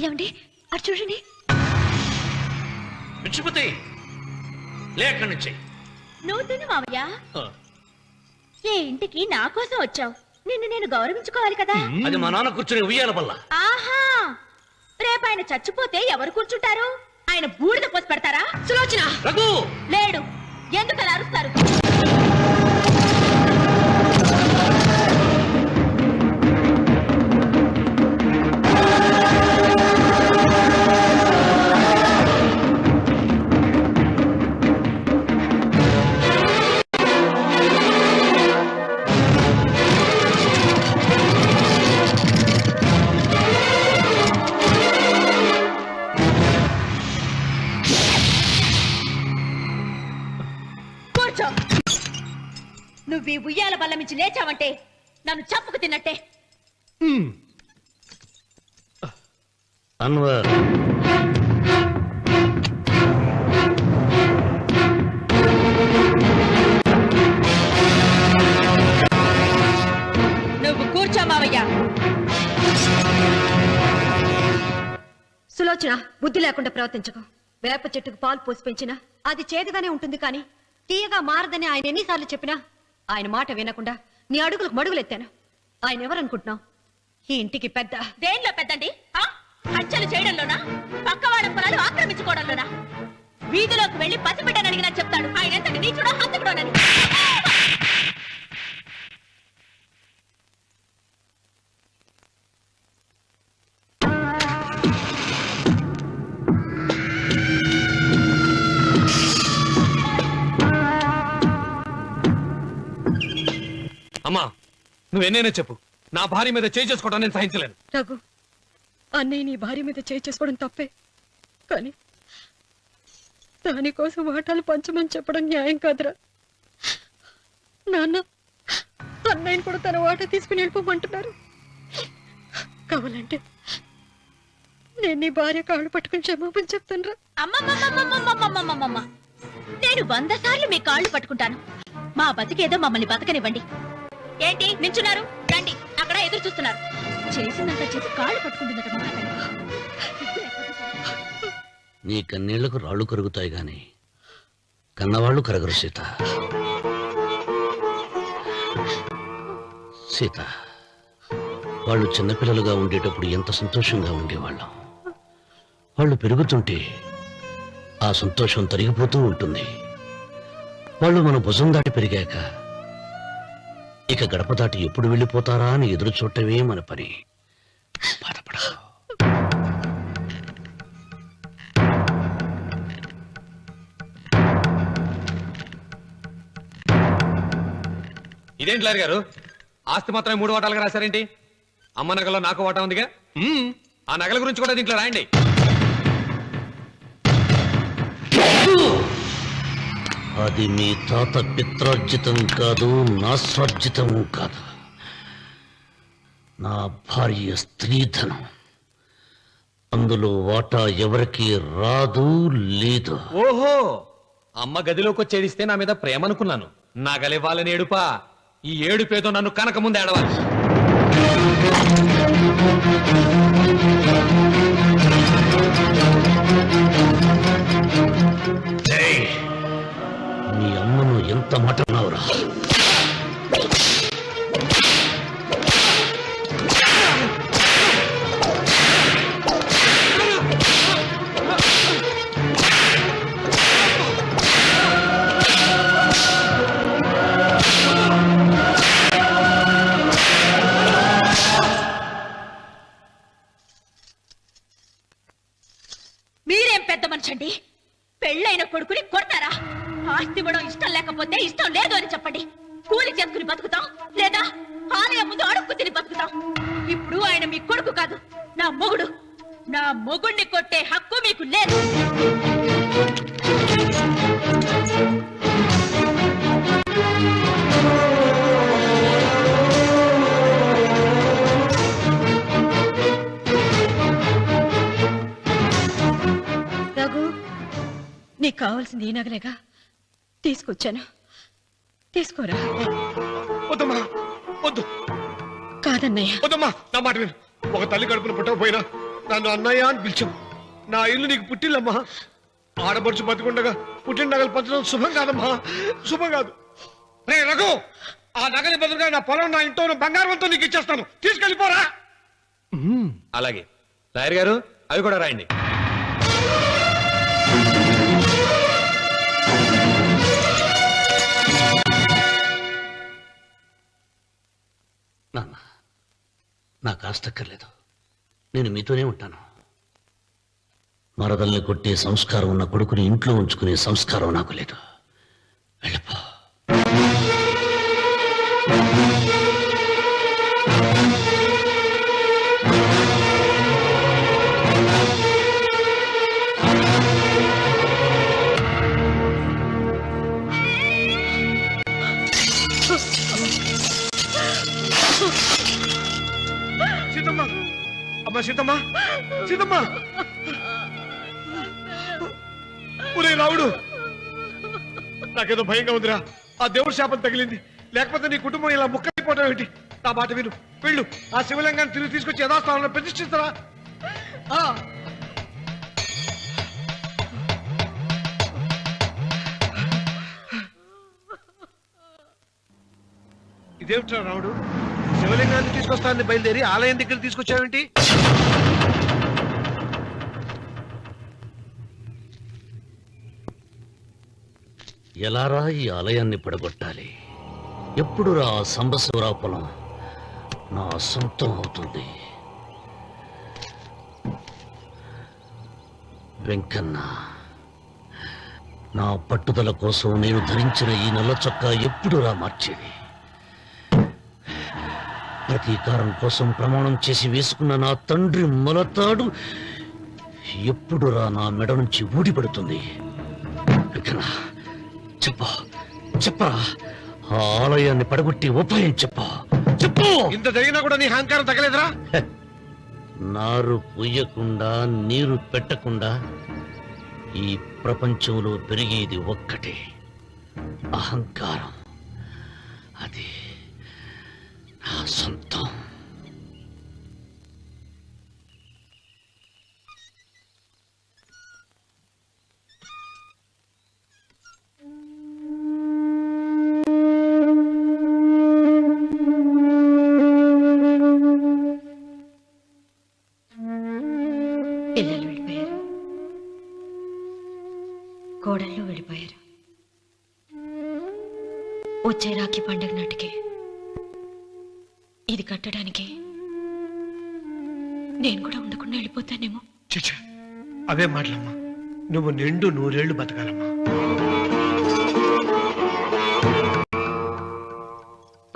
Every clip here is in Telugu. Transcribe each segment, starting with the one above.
ఏమండి అటు చూడండి. పిచ్చిపోతే లేక నుంచి నువ్వు తిను మావయ్య. ఏ ఇంటికి నా కోసం వచ్చావు, నిన్ను నేను గౌరవించుకోవాలి కదా. అది మా నాన్న కూర్చుని ఉయ్యాల వల్ల. ఆహా, రేపు ఆయన చచ్చిపోతే ఎవరు కూర్చుంటారు? ఆయన బూడిద పోసి పెడతారా? సులోచన రఘు లేడు, ఎందుకు అలా అరుస్తారు? నువ్వు ఈ ఉయ్యాల బల్ల మించి లేచావంటే నన్ను చంపుకు తిన్నట్టే. అన్వర్ నువ్వు కూర్చో మావయ్య. సులోచన, బుద్ధి లేకుండా ప్రవర్తించకు. వేప చెట్టుకు పాలు పోసి పెంచినా అది చేదుగానే ఉంటుంది, కానీ తీయగా మారదని ఆయన ఎన్నిసార్లు చెప్పినా ఆయన మాట వినకుండా నీ అడుగులకు మడుగులెత్తాను. ఆయన ఎవరనుకుంటున్నావు? ఈ ఇంటికి పెద్ద. దేనిలో పెద్దండి? హత్యలు చేయడంలోనా, పక్కవాడ పొలాలు ఆక్రమించుకోవడంలోనా? వీధిలోకి వెళ్లి పసిబిడ్డని అడిగినా చెప్తాడు ఆయన ఎంతటి నీచుడో హంతకుడోనని. అమ్మా, నువ్వెన్నైనా చెప్పు, నా భార్య మీద చేయి చేసుకోవడం నేను సహించలేను. రఘు, అన్నయ్య నీ భార్య మీద చేయి చేసుకోవడం తప్పే, కానీ దానికోసం వాటాలు పంచమని చెప్పడం న్యాయం కాదురా. నాన్న అన్నయ్యని కూడా తన వాటా తీసుకుని వెళ్ళిపోమంటున్నారు. కావాలంటే నేను నీ భార్య కాళ్ళు పట్టుకుని క్షమాపణ చెప్తాను రా. అమ్మమ్మమ్మమ్మమ్మమ్మమ్మమ్మమ్మ, నేను 100 సార్లు మీ కాళ్ళు పట్టుకుంటాను. మా బతికేదో మమ్మల్ని బతకనివ్వండి. ఏంటి నించున్నారు? రండి, అక్కడ ఎదురు చూస్తున్నారు. చేసిందంతా చేసి కాళ్ళు పట్టుకుంటుందట మా అతను. నీ కన్నీళ్లకు రాళ్లు కరుగుతాయి గాని కన్నవాళ్లు కరగరు సీత. సీత, వాళ్ళు చిన్నపిల్లలుగా ఉండేటప్పుడు ఎంత సంతోషంగా ఉండేవాళ్ళం. వాళ్ళు పెరుగుతుంటే ఆ సంతోషం తరిగిపోతూ ఉంటుంది. వాళ్ళు మన భుజం దాటి పెరిగాక ఇక గడప దాటి ఎప్పుడు వెళ్ళిపోతారా అని ఎదురు చూడటమే మన పని. బాధపడ. ఇదేంటి లారి గారు, ఆస్తి మాత్రమే 3 వాటాలుగా రాశారేంటి? అమ్మ నగలో నాకు వాటా ఉందిగా. ఆ నగల గురించి కూడా దీంట్లో రాయండి. అది మీ తాత పిత్రార్జితం కాదు, నా స్వార్జితం కాదు. నా భార్య స్త్రీధనం. అందులో వాటా ఎవరికి రాదు లేదు. ఓహో, అమ్మ గదిలోకి వచ్చేడిస్తే నా మీద ప్రేమ అనుకున్నాను. నగలివ్వాలని ఏడుపా. ఈ ఏడుపేదో నన్ను కనక ముందు ఏడవాలి. నీ అమ్మను ఎంత మాట అన్నావురా? మీరేం పెద్ద మనిషండి? పెళ్ళైన కొడుకుని కొడతారా? ఆస్తి ఇవ్వడం ఇష్టం లేకపోతే ఇష్టం లేదు అని చెప్పండి. కూలి చేసుకుని బతుకుతాం, లేదా ఆలయం ముందు అడుక్కు తిని బతుకుతాం. ఇప్పుడు ఆయన మీ కొడుకు కాదు, నా మొగుడు. నా మొగుడిని కొట్టే హక్కు మీకు లేదు. రఘు, నీకు కావాల్సింది ఈ నగలేగా తీసుకొచ్చాను, తీసుకోరా. వద్దమ్మా, వద్దు. కాదన్నయ్య. వద్దమ్మా, నా మాట విను. ఒక తల్లి కడుపును పుట్టకపోయినా నన్ను అన్నయ్య అని పిలిచావు. నా ఇల్లు నీకు పుట్టిల్లమ్మా. ఆడపడుచు బతికుండగా పుట్టిన నగలు పంచడం శుభం కాదమ్మా, శుభం కాదు. రే రఘు, ఆ నగలి బదులుగా నా పొలం, నా ఇంట్లో ఉన్న బంగారంతో నీకు ఇచ్చేస్తాను, తీసుకెళ్ళిపోరా. అలాగే లాయర్ గారు, అవి కూడా రాయండి. నాన్న, నాకు ఆస్తక్కర్లేదు. నేను మీతోనే ఉంటాను. మరదల్ని కొట్టే సంస్కారం ఉన్న కొడుకుని ఇంట్లో ఉంచుకునే సంస్కారం నాకు లేదు. వెళ్ళిపో. సీతమ్మ, అమ్మ సీతమ్మ, సీతమ్మ. ఒరే రావుడు, నాకేదో భయంగా ఉందిరా. ఆ దేవుడి శాపం తగిలింది, లేకపోతే నీ కుటుంబం ఇలా ముక్కైపోవడం ఏంటి? నా మాట విను, వెళ్ళు. ఆ శివలింగాన్ని తిరిగి తీసుకొచ్చి యథాస్థానంలో ప్రతిష్ఠిస్తారా? ఇదేమిట్రా రావుడు, శివలింగాన్ని తీసుకొస్తానని బయలుదేరి ఆలయం దగ్గర తీసుకొచ్చావేంటి? ఎలారా ఈ ఆలయాన్ని పడగొట్టాలి? ఎప్పుడురా సంబశివరా పొలం నా సొంతం అవుతుంది? వెంకన్న, నా పట్టుదల కోసం నేను ధరించిన ఈ నల్ల చొక్కా ఎప్పుడురా మార్చేది? ప్రతీకారం కోసం ప్రమాణం చేసి వేసుకున్న నా తండ్రి మొలతాడు ఎప్పుడురా నా మెడ నుంచి ఊడిపడుతుంది? వెంకన్న, చెప్పరా, ఆ ఆలయాన్ని పడగొట్టి ఉపాయం చెప్పు. ఇంత జరిగినా కూడా నీ అహంకారం తగ్గలేదురా? నారు పొయ్యకుండా నీరు పెట్టకుండా ఈ ప్రపంచంలో పెరిగేది ఒక్కటే, అహంకారం. అది నా సొంతం. పిల్లలు వెళ్ళిపోయారు, కోడళ్ళు వెళ్ళిపోయారు. వచ్చే రాఖీ పండుగ నాటికి ఇది కట్టడానికి నేను కూడా ఉండకుండా వెళ్ళిపోతానేమో. చిచ్చా, అవే మాటలమ్మా. నువ్వు నిండు 100 ఏళ్ళు బతకాలమ్మా.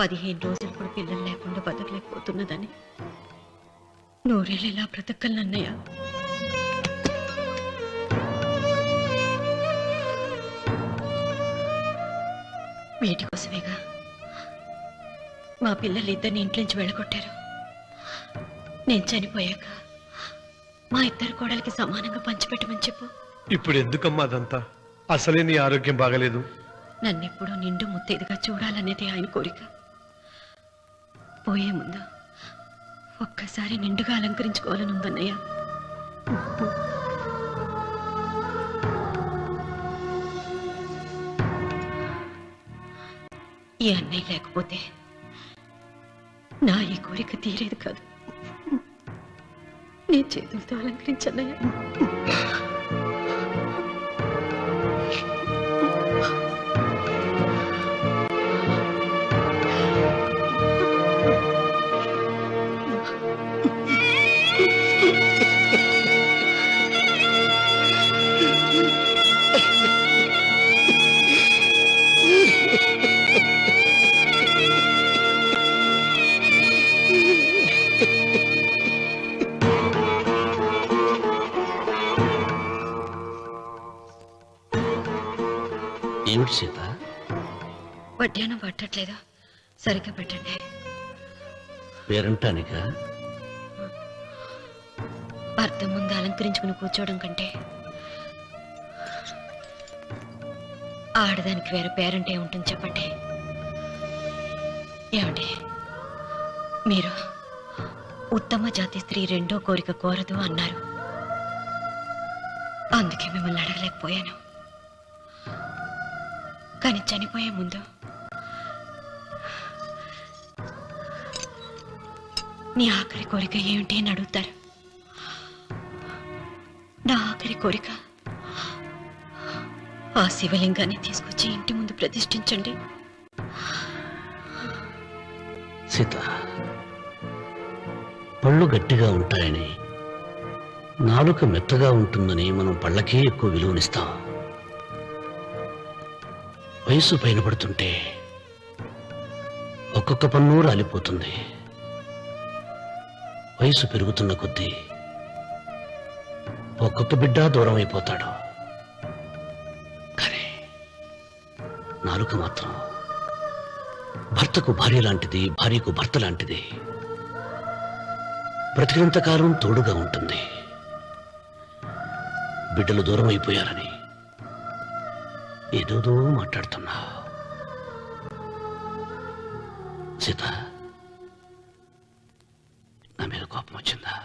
15 రోజులు కూడా పిల్లలు లేకుండా బతకలేకపోతున్నదని 100 ఏళ్ళు ఎలా బ్రతకలన్నయ్య? వీటి కోసమేగా మా పిల్లలు ఇద్దరిని ఇంట్లోంచి వెళ్ళగొట్టారు. నేను చనిపోయాక మా ఇద్దరు కోడలికి సమానంగా పంచిపెట్టమని చెప్పు. ఇప్పుడు ఎందుకమ్మా అదంతా? అసలే నీ ఆరోగ్యం బాగలేదు. నన్నెప్పుడు నిండు ముత్తేదిగా చూడాలనేది ఆయన కోరిక. పోయే ముందు ఒక్కసారి నిండుగా అలంకరించుకోవాలని ఉందన్నయ్య. ఈ అన్నయ్య లేకపోతే నా ఈ కోరిక తీరేది కాదు. నీ చేతులతో అలంకరించన్నయ్య. ఏమిటి సీత? వడ్డానం పట్టట్లేదు, సరిగ్గా పెట్టండి. పేరంటానిక? భర్త ముందు అలంకరించుకుని కూర్చోవడం కంటే ఆడదానికి వేరే పేరంటే ఉంటుంది చెప్పండి. ఏమండి, మీరు ఉత్తమ జాతి స్త్రీ రెండో కోరిక కోరదు అన్నారు. అందుకే మిమ్మల్ని అడగలేకపోయాను. కానీ చనిపోయే ముందు నీ ఆఖరి కోరిక ఏమిటి అని అడుగుతారు. నా ఆఖరి కోరిక ఆ శివలింగాన్ని తీసుకొచ్చి ఇంటి ముందు ప్రతిష్ఠించండి. సీత, పళ్ళు గట్టిగా ఉంటాయని, నాలుక మెత్తగా ఉంటుందని మనం పళ్ళకే ఎక్కువ విలువనిస్తాం. వయసు పైన పడుతుంటే ఒక్కొక్క పన్ను రాలిపోతుంది. వయసు పెరుగుతున్న కొద్దీ ఒక్కొక్క బిడ్డ దూరం అయిపోతాడు. కానీ నాలుక మాత్రం భర్తకు భార్య లాంటిది, భార్యకు భర్త లాంటిది. బ్రతికినంతకాలం తోడుగా ఉంటుంది. బిడ్డలు దూరం అయిపోయారని ఏదోదో మాట్లాడుతున్నా. సీత, నా మీద కోపం వచ్చిందా?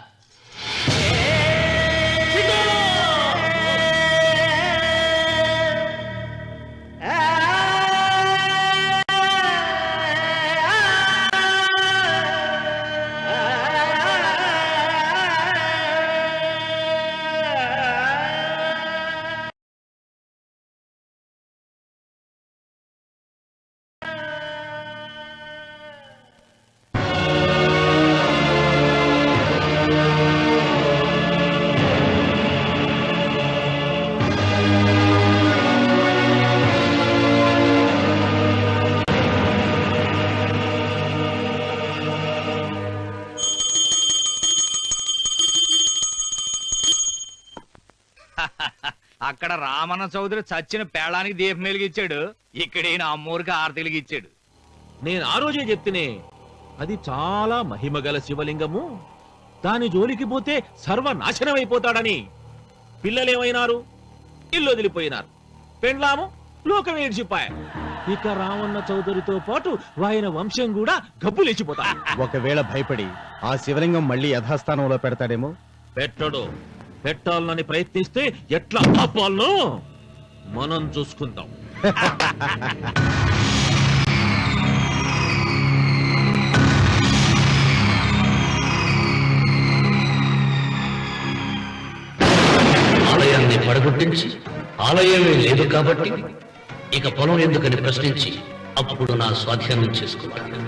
అక్కడ రామన్న చౌదరి చచ్చిన పేళానికి దీపం వెలిగించాడు. ఇక్కడ ఈయన అమ్మూరికి ఆరతి వెలిగించాడు. నేను ఆ రోజే చెప్తేనే అది చాలా మహిమగల శివలింగము, దాని జోలికి పోతే సర్వనాశనం అయిపోతాడని. పిల్లలేమైనారు? ఇల్లు వదిలిపోయినారు. పెండ్లాము లోకం ఏడ్చిపాయ. ఇక రామన్న చౌదరితో పాటు ఆయన వంశం కూడా గబ్బు లేచిపోతా. ఒకవేళ భయపడి ఆ శివలింగం మళ్ళీ యథాస్థానంలో పెడతాడేమో. పెట్టడు. పెట్టాలని ప్రయత్నిస్తే ఎట్లా ఆపాలనో మనం చూసుకుందాం. ఆలయాన్ని పడగొట్టించి ఆలయమే లేదు కాబట్టి ఇక పొలం ఎందుకని ప్రశ్నించి అప్పుడు నా స్వాధీనం చేసుకుంటాను.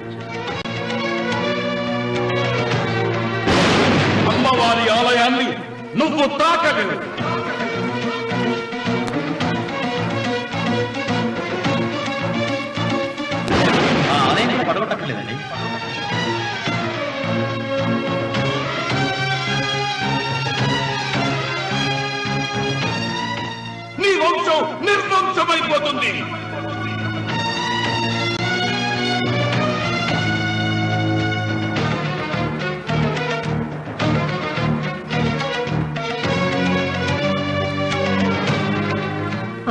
అమ్మవారి ఆలయాన్ని నువ్వు తాకలేవు. ఆ ఆలయాన్ని పడగొట్టక్కర్లేదండి. నీ వంశం నిర్వంశమైపోతుంది.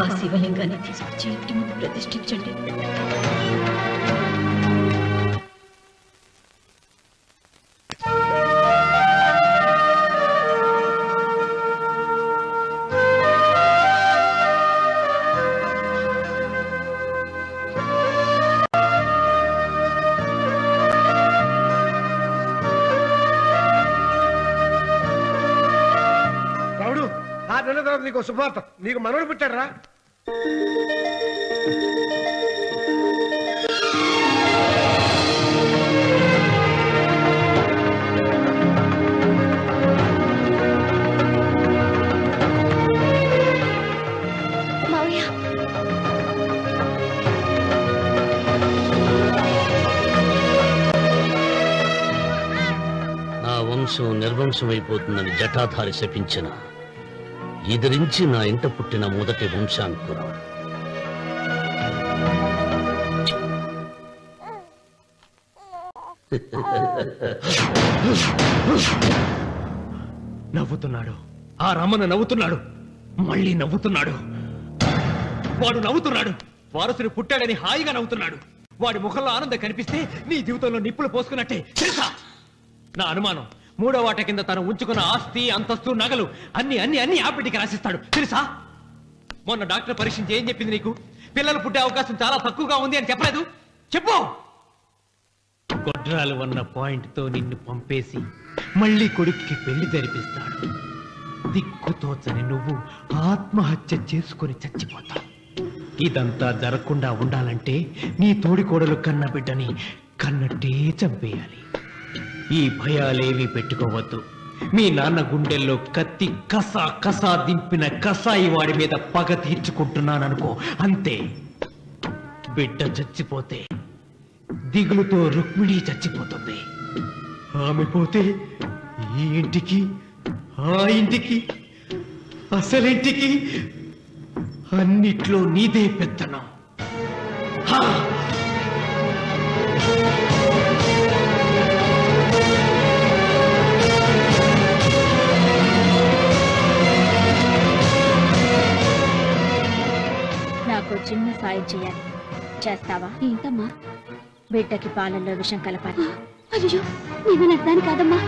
ఆ శివలింగాన్ని తీసుకొచ్చి ఇంటి ముందు ప్రతిష్ఠించండి. రావుడు, ఆ నెల తర్వాత నీకు శుభార్త. నీకు మనవడు పుట్టారా? నా వంశం నిర్వంశమైపోతుందని జటాధారి శపించిన ఎదిరించి నా ఇంట పుట్టిన మొదటి వంశాంకురం. నవ్వుతున్నాడు. ఆ రమణ నవ్వుతున్నాడు. మళ్ళీ నవ్వుతున్నాడు. వాడు నవ్వుతున్నాడు. వారసుడు పుట్టాడని హాయిగా నవ్వుతున్నాడు. వాడి ముఖంలో ఆనందం కనిపిస్తే నీ జీవితంలో నిప్పులు పోసుకున్నట్టే తెలుసా? నా అనుమానం 3వ వాట కింద తను ఉంచుకున్న ఆస్తి అంతస్తు నగలు అన్ని అన్ని అన్ని ఆ బిడ్డకి రాసిస్తాడు తెలుసా? మొన్న డాక్టర్ పరీక్షించి ఏం చెప్పింది నీకు? పిల్లలు పుట్టే అవకాశం చాలా తక్కువగా ఉంది అని చెప్పలేదు? చెప్పు. గొడ్రాలు ఉన్న పాయింట్ తో నిన్ను పంపేసి మళ్ళీ కొడుక్కి పెళ్లి జరిపిస్తాడు. దిక్కుతోచని నువ్వు ఆత్మహత్య చేసుకుని చచ్చిపోతావు. ఇదంతా జరగకుండా ఉండాలంటే నీ తోడికోడలు కన్న బిడ్డని కన్నట్టే చంపేయాలి. ఈ భయాలేవి పెట్టుకోవద్దు. మీ నాన్న గుండెల్లో కత్తి కసా కసా దింపిన కసాయి వాడి మీద పగ తీర్చుకుంటున్నాననుకో, అంతే. బిడ్డ చచ్చిపోతే దిగులుతో రుక్మిణి చచ్చిపోతుంది. ఆమె పోతే ఈ ఇంటికి ఆ ఇంటికి అసలింటికి అన్నిట్లో నీదే పెత్తనం. నాకు చిన్న సాయం చేయాలి, చేస్తావా? ఏంటమ్మా? బిడ్డకి పాలల్లో విషం కలపాలి. అయ్యో, నేను నడతాను కాదమ్మా.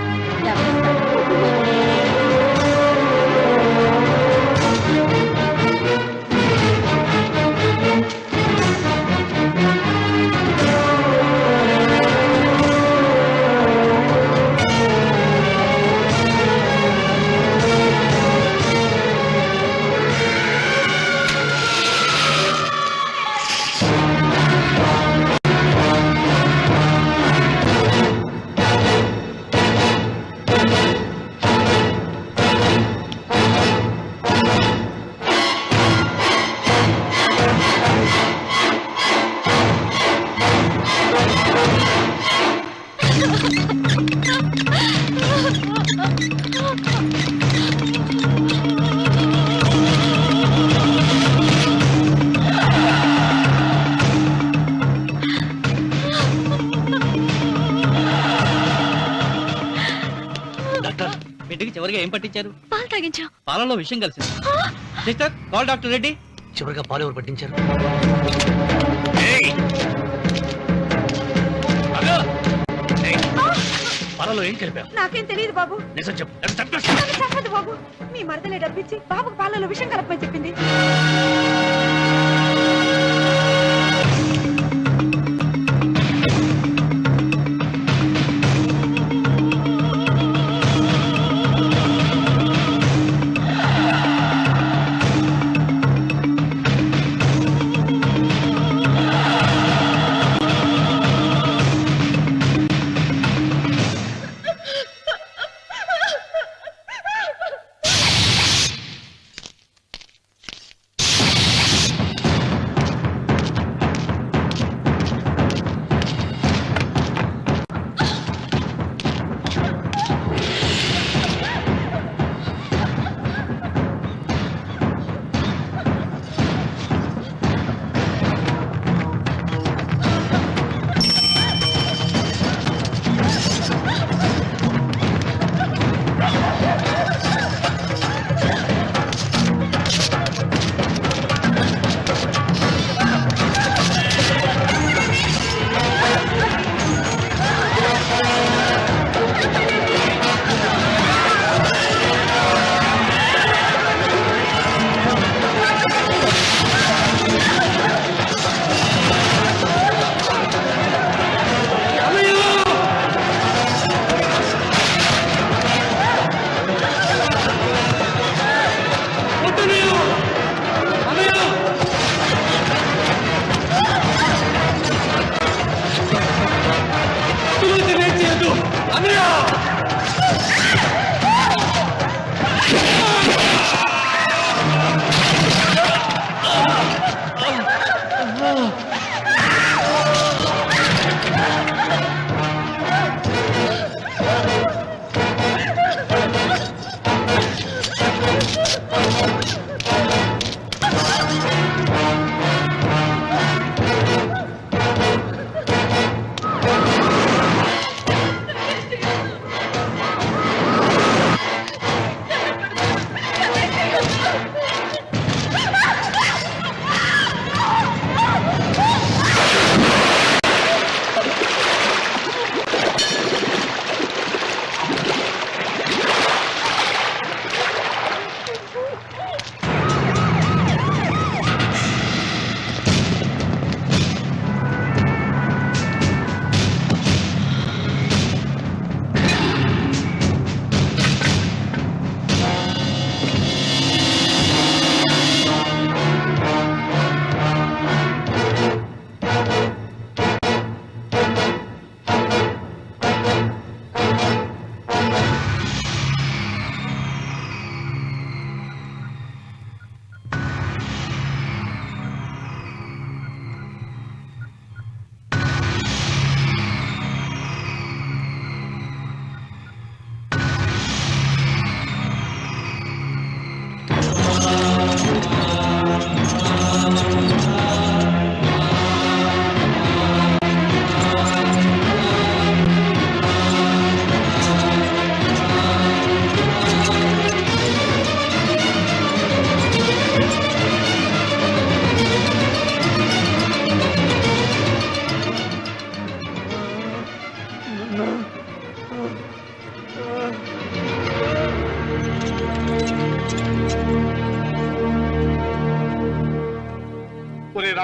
బిడ్డకి చివరిగా ఏం పట్టించారు? పాలు తాగించాం. పాలలో విషయం కలిసింది. Sister, call doctor Reddy. చివరిగా పాలు ఎవరు పట్టించారు? పాలలో ఏం కలిపావు? నాకేం తెలియదు బాబు. నిజం చెప్పు. చెప్పదు బాబు. మీ మరదలే డబ్బిచ్చి బాబుకు పాలలో విషయం కలపని చెప్పింది.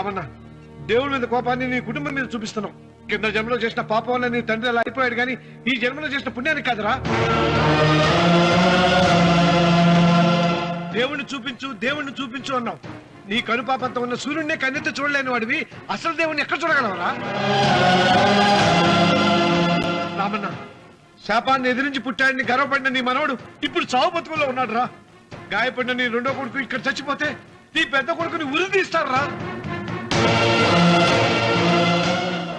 రామన్న, దేవుడి మీద కోపాన్ని నీ కుటుంబం మీద చూపిస్తున్నావు. కింద జన్మలో చేసిన పాపం వల్ల నీ తండ్రి అలా అయిపోయాడు, కానీ ఈ జన్మలో చేసిన పుణ్యానికి కాదురా. దేవుణ్ణి చూపించు అన్నావు. నీ కనుపాపంతో ఉన్న సూర్యుడినే కన్నెత్తి చూడలేని వాడివి అసలు దేవుణ్ణి ఎక్కడ చూడగలవరా? రామన్న, శాపాన్ని ఎదిరించి పుట్టాడని గర్వపడిన నీ మనవడు ఇప్పుడు చావు బతుకుల్లో ఉన్నాడు రా. గాయపడిన నీ రెండో కొడుకు ఇక్కడ చచ్చిపోతే నీ పెద్ద కొడుకుని ఉరి తీస్తారా?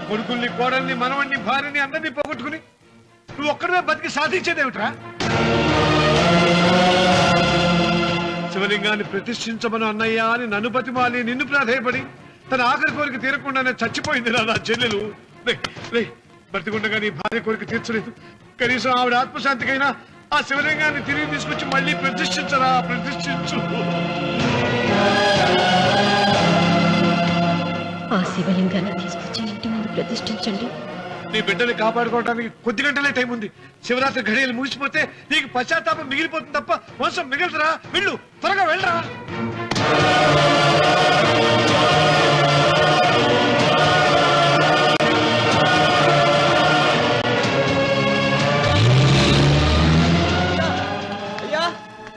కొడుకుల్ని, కోడల్ని, మనవణ్ణి, భార్యని అందరినీ పోగొట్టుకుని నువ్వు ఒక్కడే బతికి సాధించేదేమిట్రా? శివలింగాన్ని ప్రతిష్ఠించమను అన్నయ్య అని నన్ను బతిమాలి నిన్ను ప్రాధేయపడి తన ఆఖరి కోరిక తీరకుండానే చచ్చిపోయింది నా చెల్లెలు. బ్రతికుండగా నీ భార్య కోరిక తీర్చలేదు. కనీసం ఆవిడ ఆత్మశాంతికైనా ఆ శివలింగాన్ని తిరిగి తీసుకొచ్చి మళ్ళీ ప్రతిష్ఠించరా, ప్రతిష్ఠించు. ఆ శివలింగాన్ని తీసుకొచ్చి ఇంటి ముందు ప్రతిష్ఠించండి. నీ బిడ్డని కాపాడుకోవడానికి కొద్ది గంటలే టైం ఉంది. శివరాత్రి ఘడియలు ముగిసిపోతే నీకు పశ్చాత్తాపం మిగిలిపోతుంది తప్ప వంశం మిగలదురా. వెళ్ళు, త్వరగా వెళ్ళరా.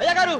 అయ్యా గారు,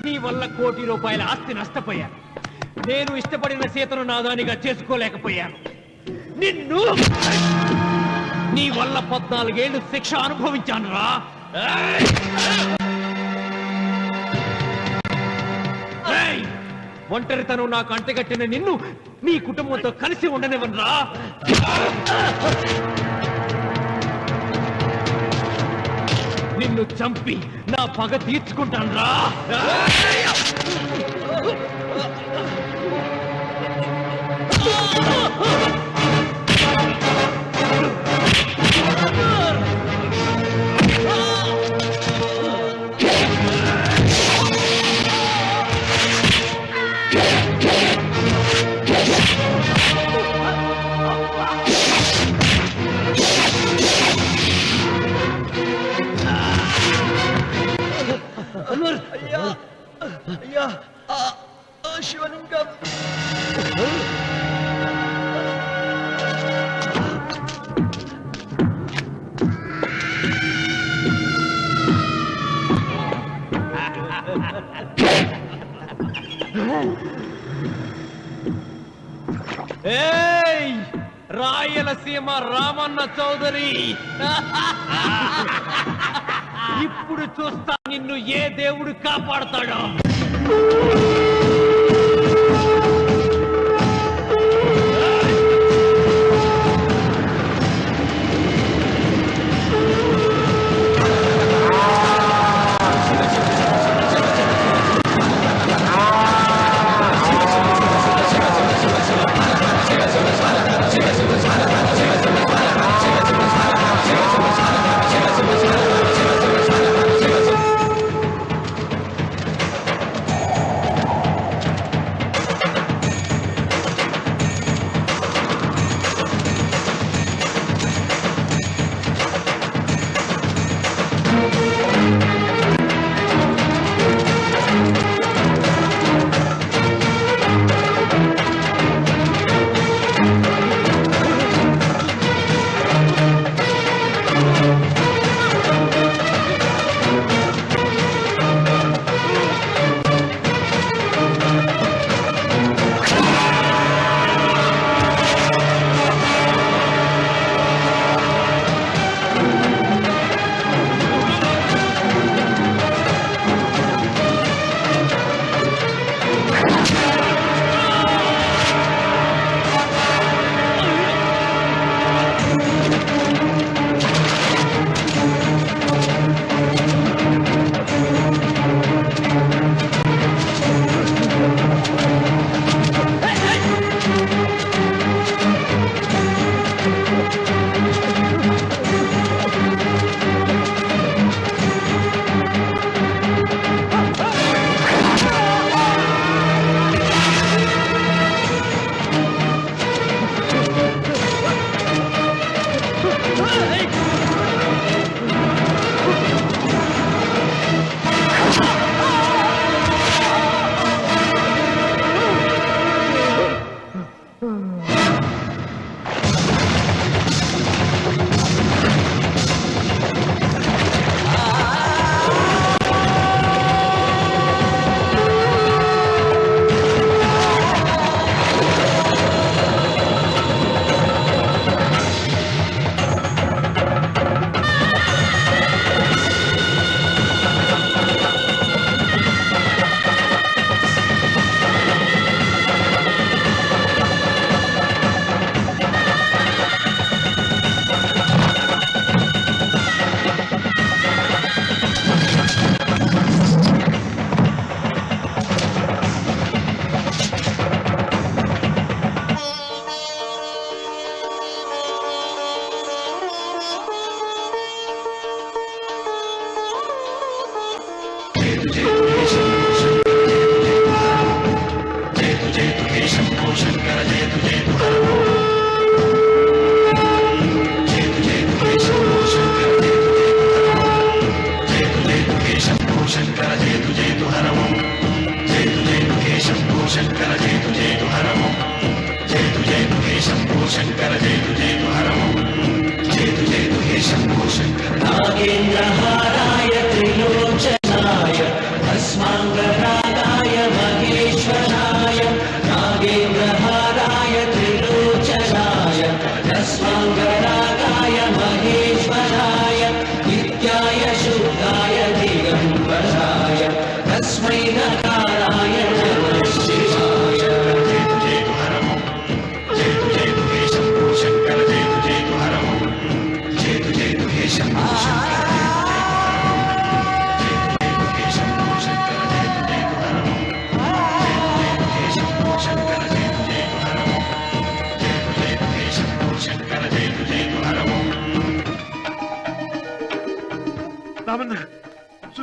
నీ వల్ల ₹1 కోటి ఆస్తి నష్టపోయాను. నేను ఇష్టపడిన సీతను నాదానిగా చేసుకోలేకపోయాను. నిన్ను నీ వల్ల 14 ఏళ్ళు శిక్ష అనుభవించాను రా. ఒంటరితనం నాకు అంటగట్టిన నిన్ను నీ కుటుంబంతో కలిసి ఉండనివ్వనురా. నిన్ను చంపి నా పగ తీర్చుకుంటాను రా. అయ్యా అయ్యా, శివలింగం. ఏయ్, రాయలసీమ రామన్న చౌదరి, ఇప్పుడు చూస్తా నిన్ను ఏ దేవుడు కాపాడతాడో.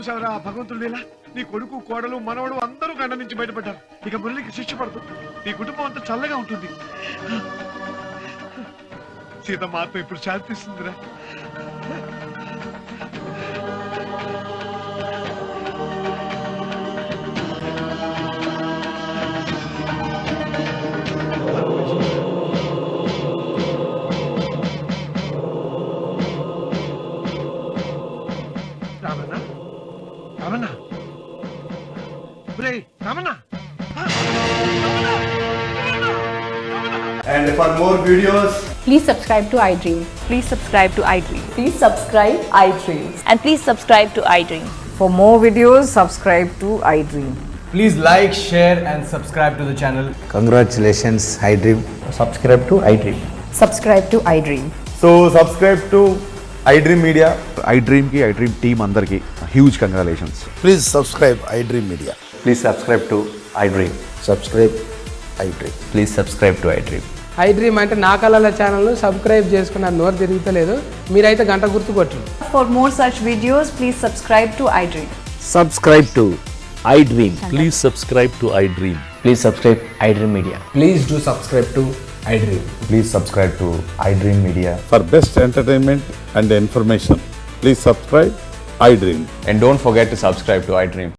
చూసావరా ఆ భగవంతుడు లీలా, నీ కొడుకు కోడలు మనవడు అందరూ గండ నుంచి బయటపడ్డారు. ఇక మురళికి శిక్ష పడుతుంది, నీ కుటుంబం అంతా చల్లగా ఉంటుంది. సీతమ్మ ఆత్మ ఇప్పుడు శాంతిస్తుందిరా. Ramanna, Ramanna, Ramanna. And for more videos, please subscribe to iDream. Please subscribe to iDream. Please subscribe iDream. And please subscribe to iDream. For more videos, subscribe to iDream. Please like, share and subscribe to the channel. congratulations, iDream. Subscribe to iDream. Subscribe to iDream. So subscribe to iDream Media. iDream ki iDream team andarki huge congratulations. Please subscribe iDream Media. Please subscribe to iDream. Subscribe iDream. Please subscribe to iDream. iDream అంటే నా కళల ఛానల్ను సబ్స్క్రైబ్ చేసుకున్న నోరు తిరుగుతలేదు, మీరైతే గంట గుర్తు కొట్టండి. For more such videos, please subscribe to iDream. Subscribe to iDream. Please subscribe to iDream. Please subscribe iDream Media. Please do subscribe to iDream. Please subscribe to iDream Media. For best entertainment and information, please subscribe iDream. And don't forget to subscribe to iDream.